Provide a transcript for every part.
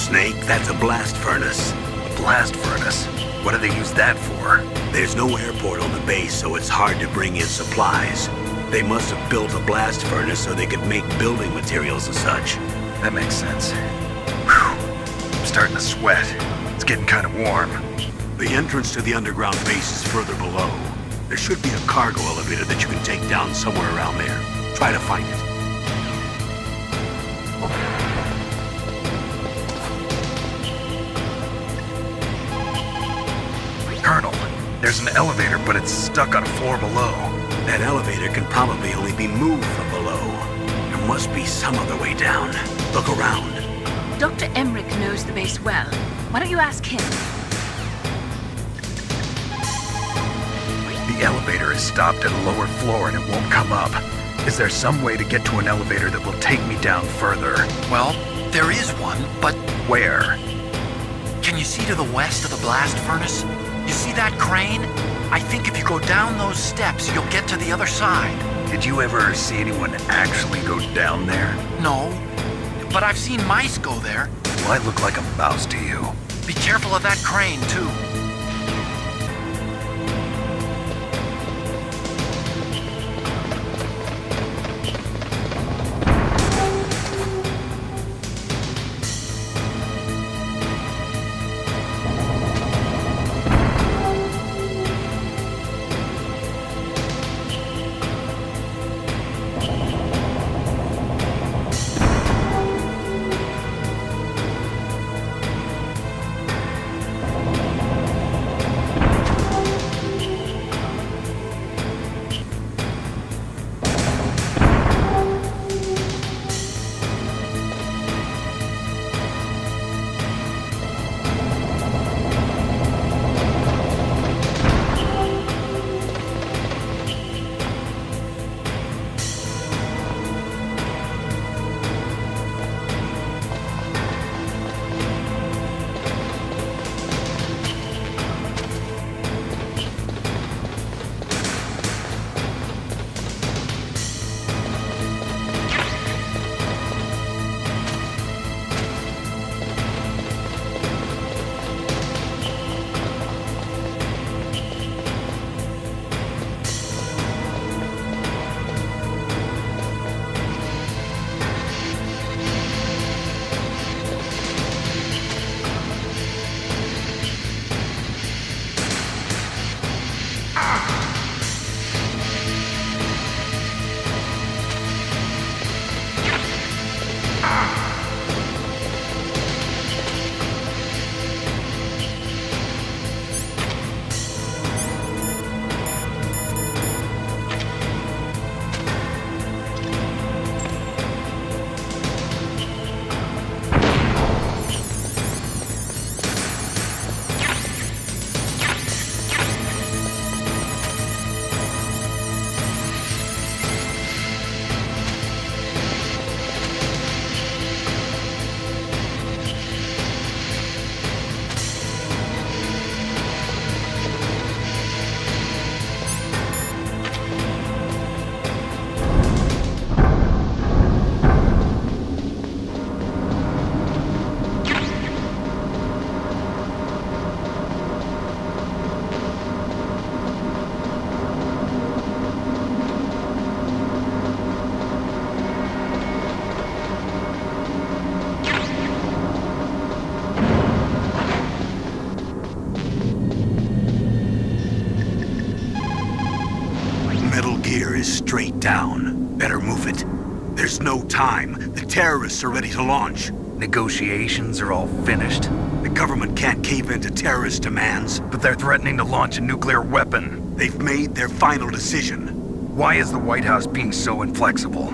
Snake, that's a blast furnace. A blast furnace? What do they use that for? There's no airport on the base, so it's hard to bring in supplies. They must have built a blast furnace so they could make building materials and such. That makes sense. Whew. I'm starting to sweat. It's getting kind of warm. The entrance to the underground base is further below. There should be a cargo elevator that you can take down somewhere around there. Try to find it. Colonel, there's an elevator, but it's stuck on a floor below. That elevator can probably only be moved from below. There must be some other way down. Look around. Dr. Emmerich knows the base well. Why don't you ask him? The elevator is stopped at a lower floor and it won't come up. Is there some way to get to an elevator that will take me down further? Well, there is one, but Where? can you see to the west of the blast furnace? You see that crane? I think if you go down those steps, you'll get to the other side. Did you ever see anyone actually go down there? No, but I've seen mice go there. Well, I look like a mouse to you. Be careful of that crane, too. Is straight down. Better move it. There's no time. The terrorists are ready to launch. Negotiations are all finished. The government can't cave into terrorist demands. But they're threatening to launch a nuclear weapon. They've made their final decision. Why is the White House being so inflexible?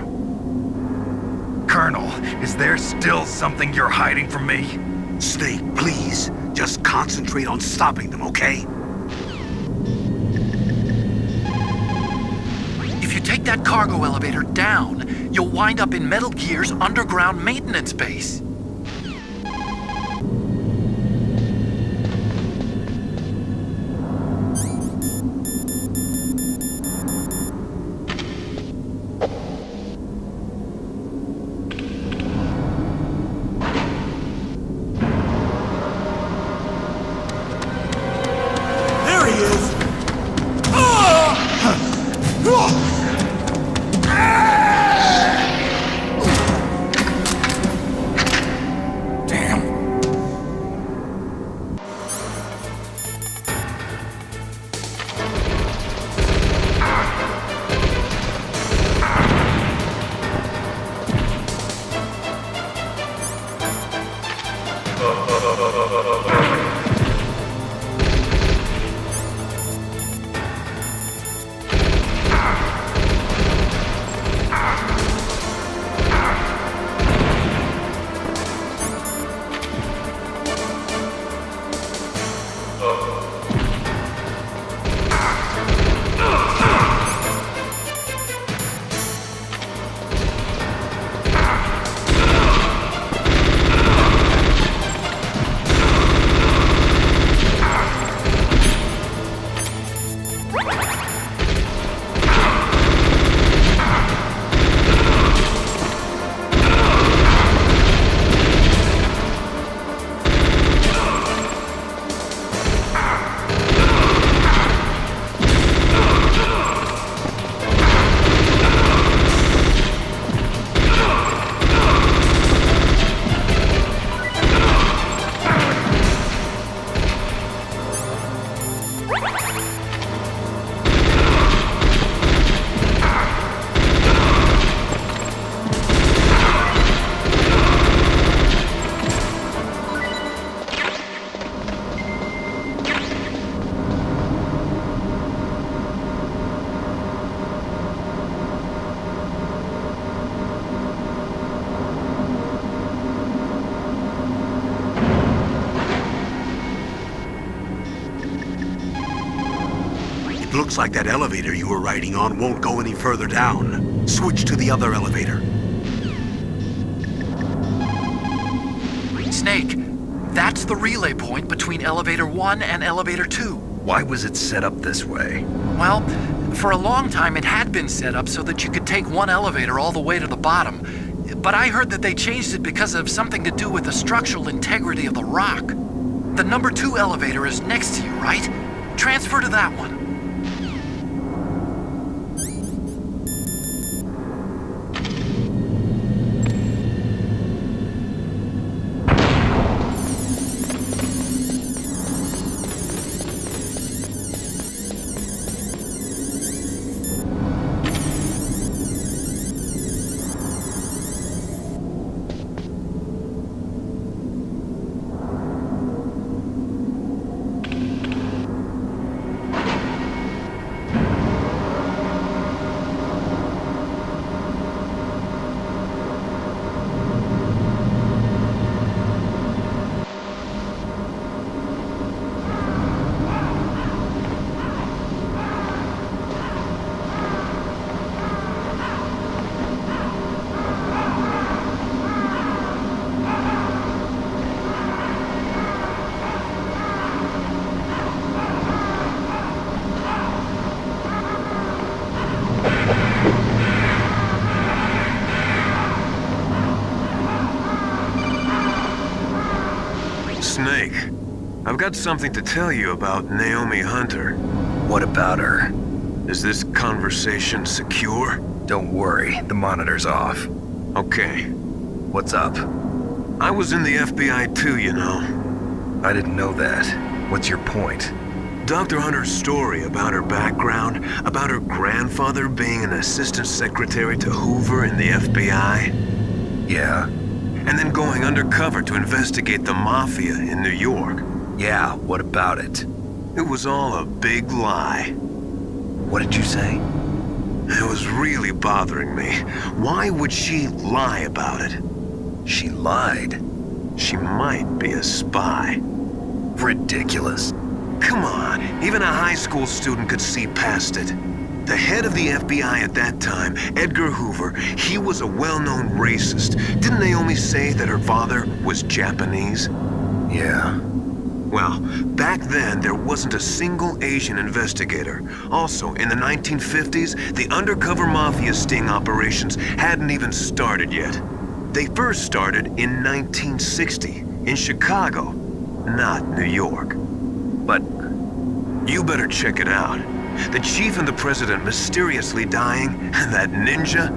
Colonel, is there still something you're hiding from me? Snake, please. Just concentrate on stopping them, okay? If you take that cargo elevator down, you'll wind up in Metal Gear's underground maintenance base. Looks like that elevator you were riding on won't go any further down. Switch to the other elevator. Snake, that's the relay point between elevator 1 and elevator 2. Why was it set up this way? Well, for a long time it had been set up so that you could take one elevator all the way to the bottom. But I heard that they changed it because of something to do with the structural integrity of the rock. The number 2 elevator is next to you, right? Transfer to that one. Snake, I've got something to tell you about Naomi Hunter. What about her? Is this conversation secure? Don't worry, the monitor's off. Okay. What's up? I was in the FBI too, you know. I didn't know that. What's your point? Dr. Hunter's story about her background, about her grandfather being an assistant secretary to Hoover in the FBI. Yeah. And then going undercover to investigate the Mafia in New York. Yeah, what about it? It was all a big lie. What did you say? It was really bothering me. Why would she lie about it? She lied? She might be a spy. Ridiculous. Come on, even a high school student could see past it. The head of the FBI at that time, Edgar Hoover, he was a well-known racist. Didn't Naomi say that her father was Japanese? Yeah. Well, back then, there wasn't a single Asian investigator. Also, in the 1950s, the undercover mafia sting operations hadn't even started yet. They first started in 1960, in Chicago, not New York. But you better check it out. The chief and the president mysteriously dying, and that ninja?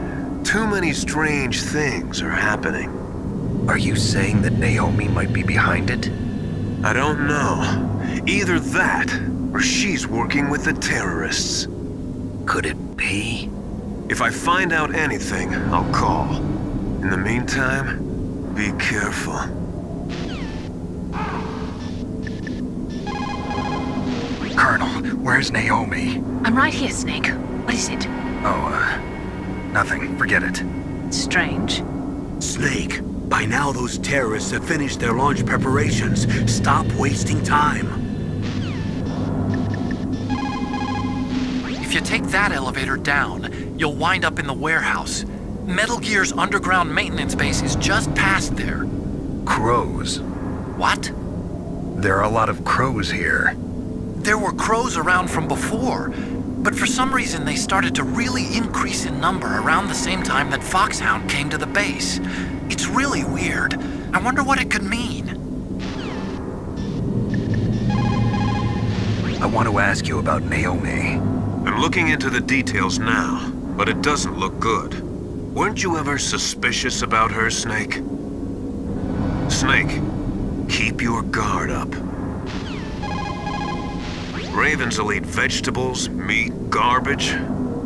Too many strange things are happening. Are you saying that Naomi might be behind it? I don't know. Either that, or she's working with the terrorists. Could it be? If I find out anything, I'll call. In the meantime, be careful. Colonel, where's Naomi? I'm right here, Snake. What is it? Oh, nothing. Forget it. Strange. Snake, by now those terrorists have finished their launch preparations. Stop wasting time. If you take that elevator down, you'll wind up in the warehouse. Metal Gear's underground maintenance base is just past there. Crows. What? There are a lot of crows here. There were crows around from before, but for some reason they started to really increase in number around the same time that Foxhound came to the base. It's really weird. I wonder what it could mean. I want to ask you about Naomi. I'm looking into the details now, but it doesn't look good. Weren't you ever suspicious about her, Snake? Snake, keep your guard up. Ravens will eat vegetables, meat, garbage,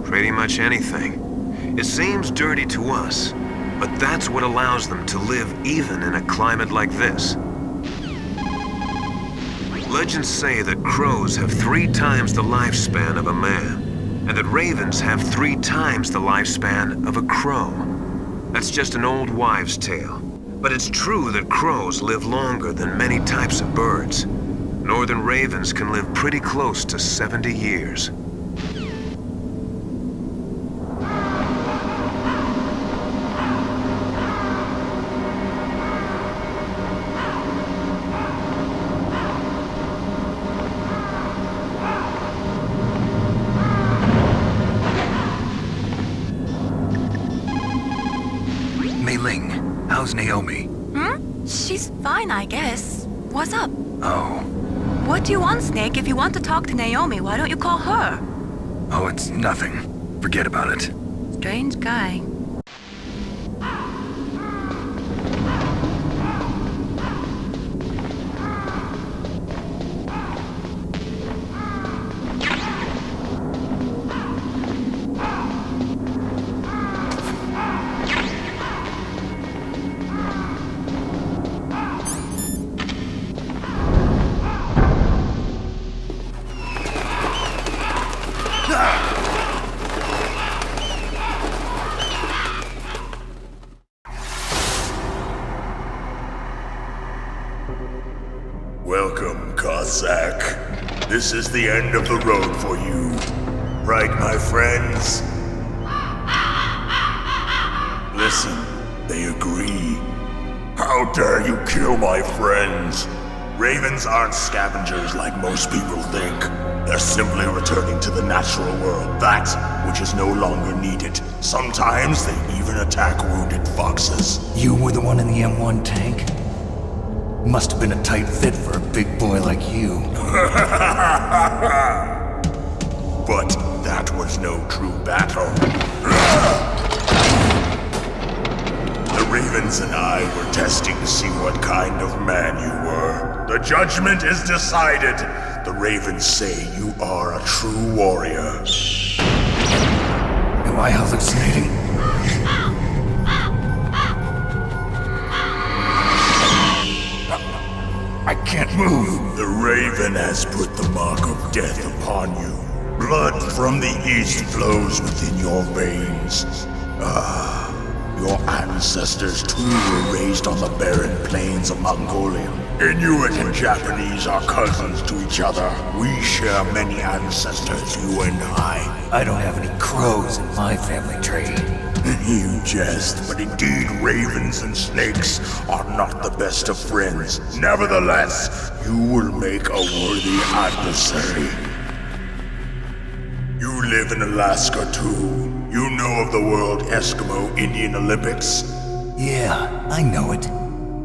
pretty much anything. It seems dirty to us, but that's what allows them to live even in a climate like this. Legends say that crows have 3 times the lifespan of a man, and that ravens have 3 times the lifespan of a crow. That's just an old wives' tale. But it's true that crows live longer than many types of birds. Northern ravens can live pretty close to 70 years. How's Naomi? She's fine, I guess. What's up? Oh. What do you want, Snake? If you want to talk to Naomi, why don't you call her? Oh, it's nothing. Forget about it. Strange guy. Welcome, Cossack. This is the end of the road for you. Right, my friends? Listen, they agree. How dare you kill my friends? Ravens aren't scavengers like most people think. They're simply returning to the natural world, that which is no longer needed. Sometimes they even attack wounded foxes. You were the one in the M1 tank? Must have been a tight fit for a big boy like you. But that was no true battle. The Ravens and I were testing to see what kind of man you were. The judgment is decided. The Ravens say you are a true warrior. Am I hallucinating? I can't move. The Raven has put the mark of death upon you. Blood from the east flows within your veins. Your ancestors too were raised on the barren plains of Mongolia. Inuit and Japanese are cousins to each other. We share many ancestors, you and I. I don't have any crows in my family tree. You jest, but indeed ravens and snakes are not the best of friends. Nevertheless, you will make a worthy adversary. You live in Alaska too. You know of the World Eskimo Indian Olympics? Yeah, I know it.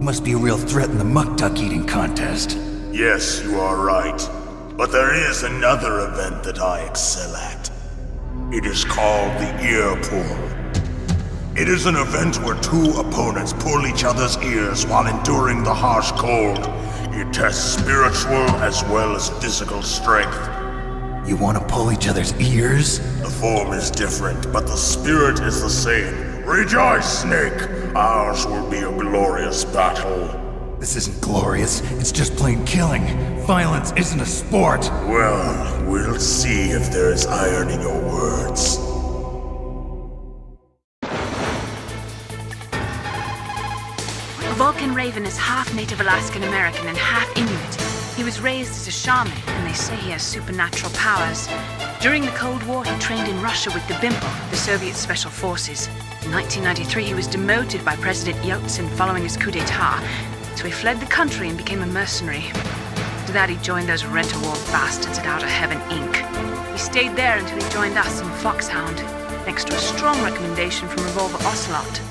Must be a real threat in the muck duck eating contest. Yes, you are right. But there is another event that I excel at. It is called the ear pull. It is an event where 2 opponents pull each other's ears while enduring the harsh cold. It tests spiritual as well as physical strength. You want to pull each other's ears? The form is different, but the spirit is the same. Rejoice, Snake! Ours will be a glorious battle. This isn't glorious. It's just plain killing. Violence isn't a sport. Well, we'll see if there is iron in your words. Vulcan Raven is half Native Alaskan American and half Inuit. He was raised as a shaman, and they say he has supernatural powers. During the Cold War, he trained in Russia with the BIMPO, the Soviet Special Forces. In 1993, he was demoted by President Yeltsin following his coup d'etat, so he fled the country and became a mercenary. After that, he joined those rent-a-war bastards at Outer Heaven, Inc. He stayed there until he joined us in Foxhound, next to a strong recommendation from Revolver Ocelot.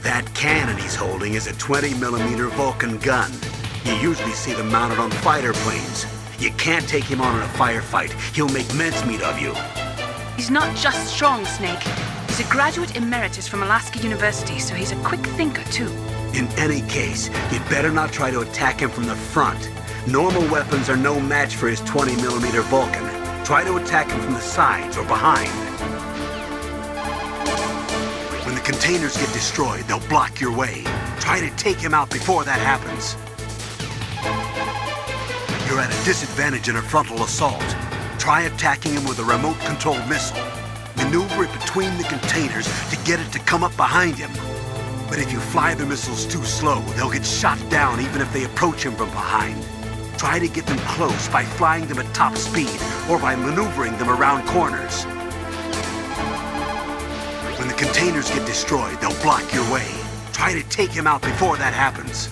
That cannon he's holding is a 20mm Vulcan gun. You usually see them mounted on fighter planes. You can't take him on in a firefight. He'll make mincemeat of you. He's not just strong, Snake. He's a graduate emeritus from Alaska University, so he's a quick thinker, too. In any case, you'd better not try to attack him from the front. Normal weapons are no match for his 20mm Vulcan. Try to attack him from the sides or behind. When the containers get destroyed, they'll block your way. Try to take him out before that happens. You're at a disadvantage in a frontal assault. Try attacking him with a remote-controlled missile. Maneuver it between the containers to get it to come up behind him. But if you fly the missiles too slow, they'll get shot down even if they approach him from behind. Try to get them close by flying them at top speed or by maneuvering them around corners. When the containers get destroyed, they'll block your way. Try to take him out before that happens.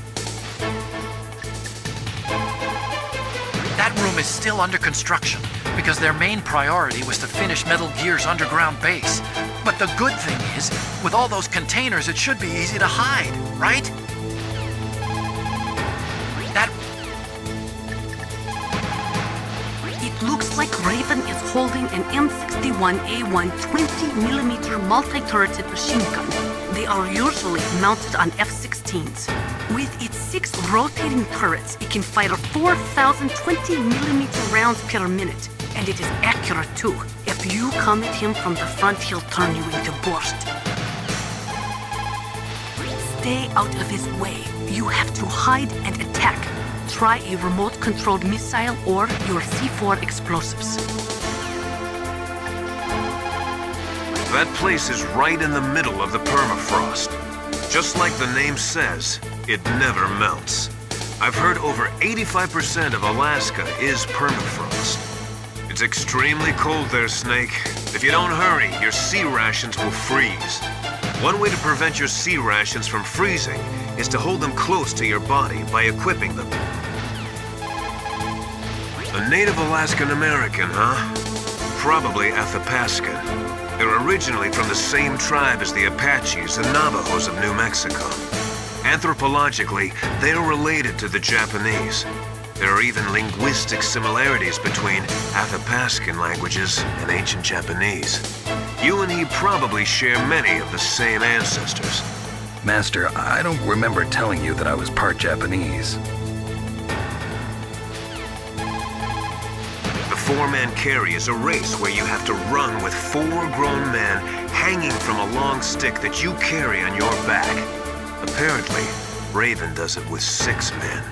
That room is still under construction because their main priority was to finish Metal Gear's underground base. But the good thing is, with all those containers, it should be easy to hide, right? It looks like Raven is holding an M61A1 20mm multi-turreted machine gun. They are usually mounted on F-16s. With its 6 rotating turrets, it can fire 4,000 20mm rounds per minute. And it is accurate too. If you come at him from the front, he'll turn you into burst. Stay out of his way. You have to hide and attack. Try a remote-controlled missile or your C4 explosives. That place is right in the middle of the permafrost. Just like the name says, it never melts. I've heard over 85% of Alaska is permafrost. It's extremely cold there, Snake. If you don't hurry, your sea rations will freeze. One way to prevent your sea rations from freezing is to hold them close to your body by equipping them. A native Alaskan American, huh? Probably Athapascan. They're originally from the same tribe as the Apaches and Navajos of New Mexico. Anthropologically, they're related to the Japanese. There are even linguistic similarities between Athapascan languages and ancient Japanese. You and he probably share many of the same ancestors. Master, I don't remember telling you that I was part Japanese. The 4-man carry is a race where you have to run with 4 grown men hanging from a long stick that you carry on your back. Apparently, Raven does it with 6 men.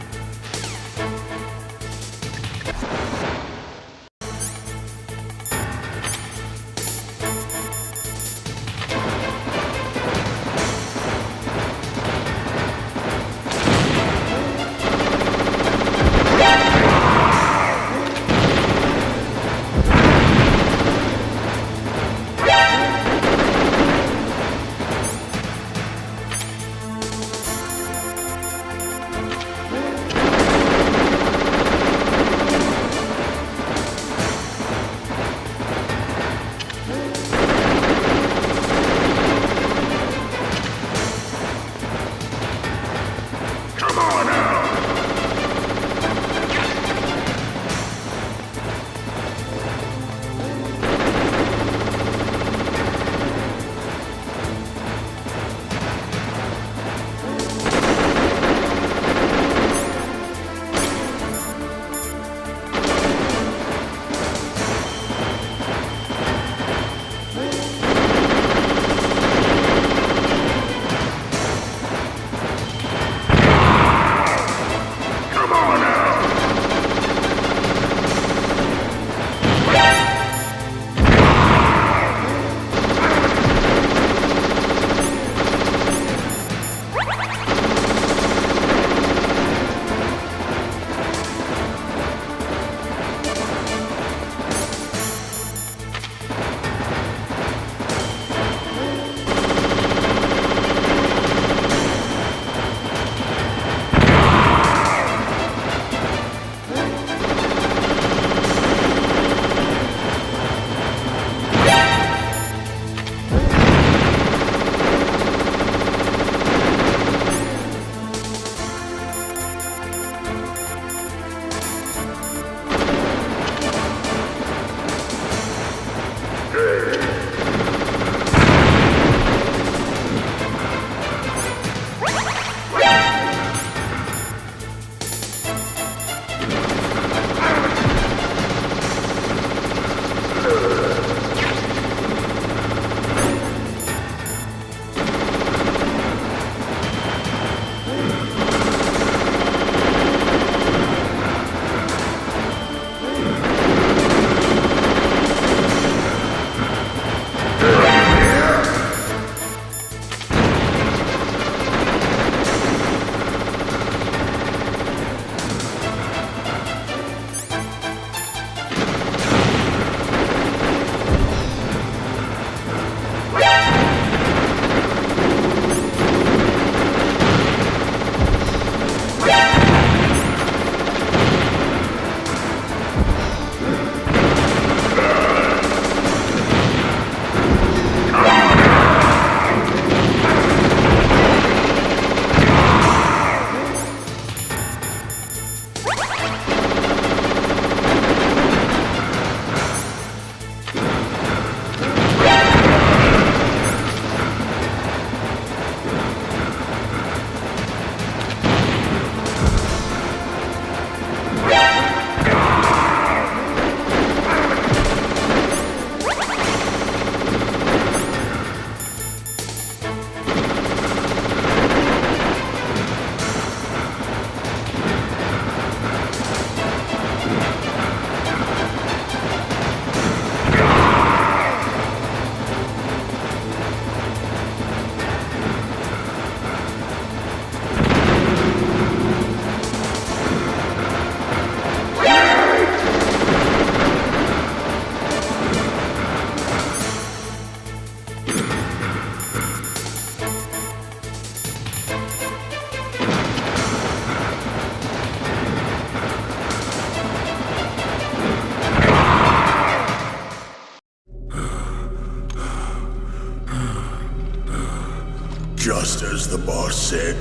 Just as the boss said,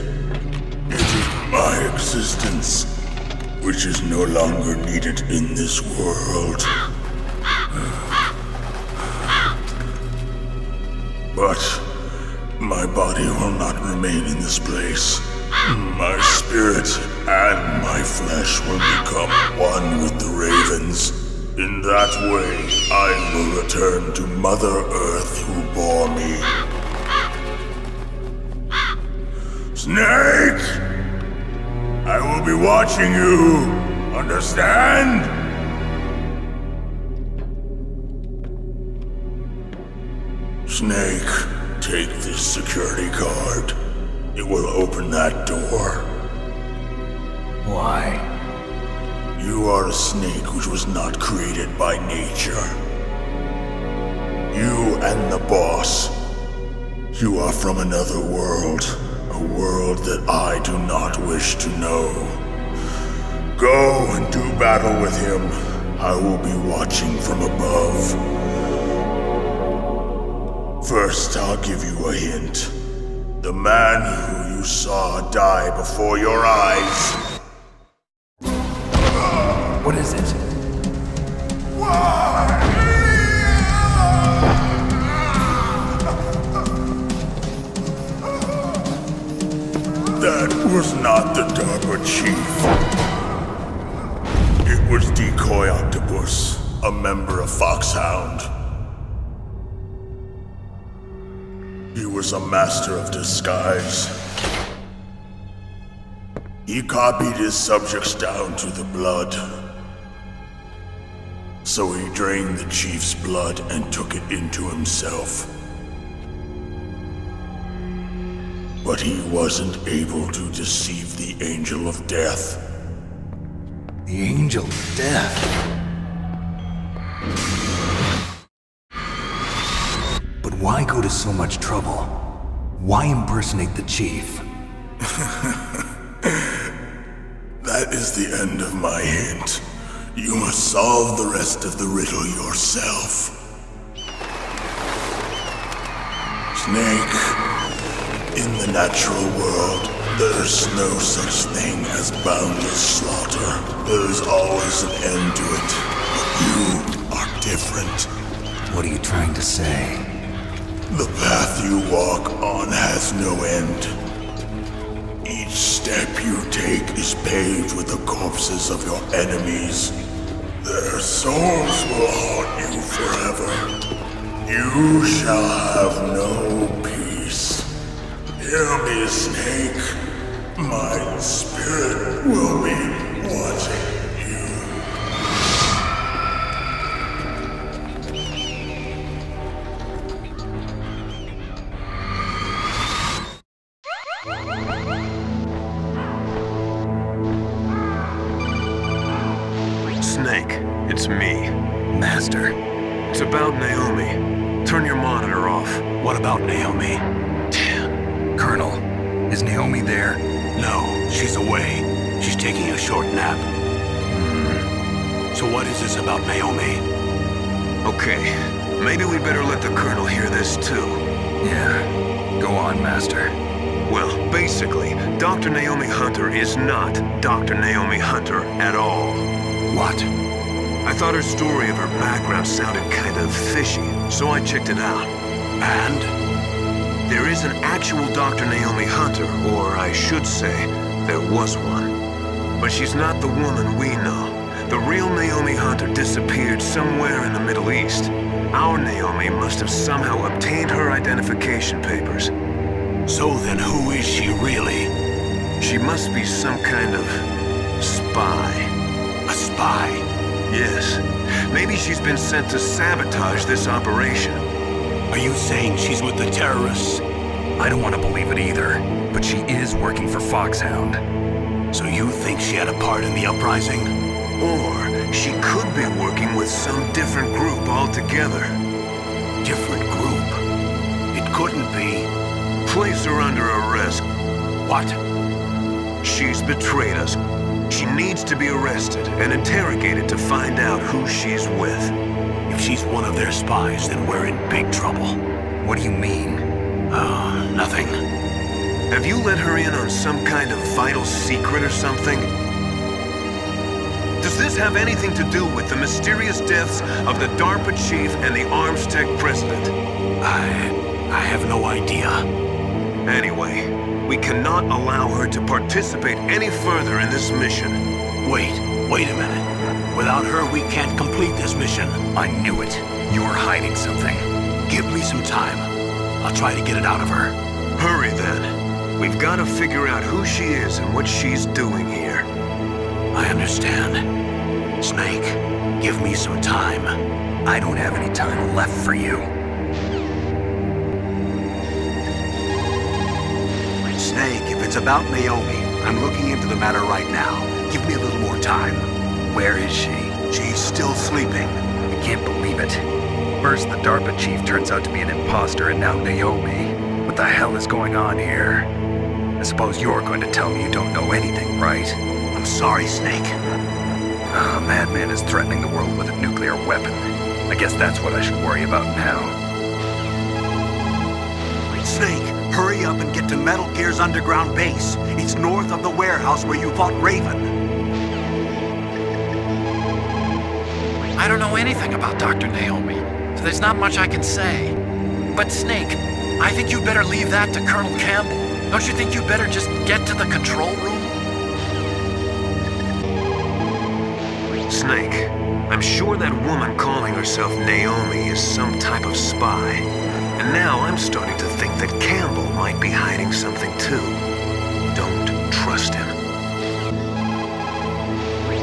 it is my existence which is no longer needed in this world. But my body will not remain in this place. My spirit and my flesh will become one with the ravens. In that way, I will return to Mother Earth who bore me. Snake! I will be watching you. Understand? Snake, take this security card. It will open that door. Why? You are a snake which was not created by nature. You and the boss. You are from another world. A world that I do not wish to know. Go and do battle with him. I will be watching from above. First, I'll give you a hint. The man who you saw die before your eyes. What is it? That was not the DARPA chief. It was Decoy Octopus, a member of Foxhound. He was a master of disguise. He copied his subjects down to the blood. So he drained the chief's blood and took it into himself. But he wasn't able to deceive the Angel of Death. The Angel of Death? But why go to so much trouble? Why impersonate the chief? That is the end of my hint. You must solve the rest of the riddle yourself. Snake, in the natural world, there's no such thing as boundless slaughter. There's always an end to it. But you are different. What are you trying to say? The path you walk on has no end. Each step you take is paved with the corpses of your enemies. Their souls will haunt you forever. You shall have no peace. Hear me, Snake. My spirit will be watching you. Snake, it's me. Master. It's about Naomi. Turn your monitor off. What about Naomi? Colonel, is Naomi there? No, she's away. She's taking a short nap. So what is this about Naomi? Okay, maybe we better let the Colonel hear this too. Yeah. Go on, Master. Well, basically, Dr. Naomi Hunter is not Dr. Naomi Hunter at all. What? I thought her story of her background sounded kind of fishy, so I checked it out. And? There is an actual Dr. Naomi Hunter, or I should say, there was one. But she's not the woman we know. The real Naomi Hunter disappeared somewhere in the Middle East. Our Naomi must have somehow obtained her identification papers. So then who is she really? She must be some kind of spy. A spy? Yes. Maybe she's been sent to sabotage this operation. Are you saying she's with the terrorists? I don't want to believe it either, but she is working for Foxhound. So you think she had a part in the uprising? Or she could be working with some different group altogether. Different group? It couldn't be. Place her under arrest. What? She's betrayed us. She needs to be arrested and interrogated to find out who she's with. If she's one of their spies, then we're in big trouble. What do you mean? Oh, nothing. Have you let her in on some kind of vital secret or something? Does this have anything to do with the mysterious deaths of the DARPA chief and the Arms Tech president? I have no idea. Anyway, we cannot allow her to participate any further in this mission. Wait a minute. Without her, we can't complete this mission. I knew it. You're hiding something. Give me some time. I'll try to get it out of her. Hurry then. We've got to figure out who she is and what she's doing here. I understand. Snake, give me some time. I don't have any time left for you. Snake, if it's about Naomi, I'm looking into the matter right now. Give me a little more time. Where is she? She's still sleeping. I can't believe it. First, the DARPA chief turns out to be an imposter, and now Naomi. What the hell is going on here? I suppose you're going to tell me you don't know anything, right? I'm sorry, Snake. A madman is threatening the world with a nuclear weapon. I guess that's what I should worry about now. Snake, hurry up and get to Metal Gear's underground base. It's north of the warehouse where you fought Raven. I don't know anything about Dr. Naomi, so there's not much I can say. But Snake, I think you better leave that to Colonel Campbell. Don't you think you better just get to the control room? Snake, I'm sure that woman calling herself Naomi is some type of spy. And now I'm starting to think that Campbell might be hiding something too. Don't trust him.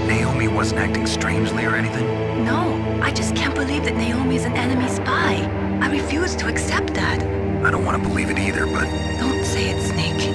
Naomi wasn't acting strangely or anything? No, I just can't believe that Naomi's an enemy spy. I refuse to accept that. I don't want to believe it either, but Don't say it, Snake.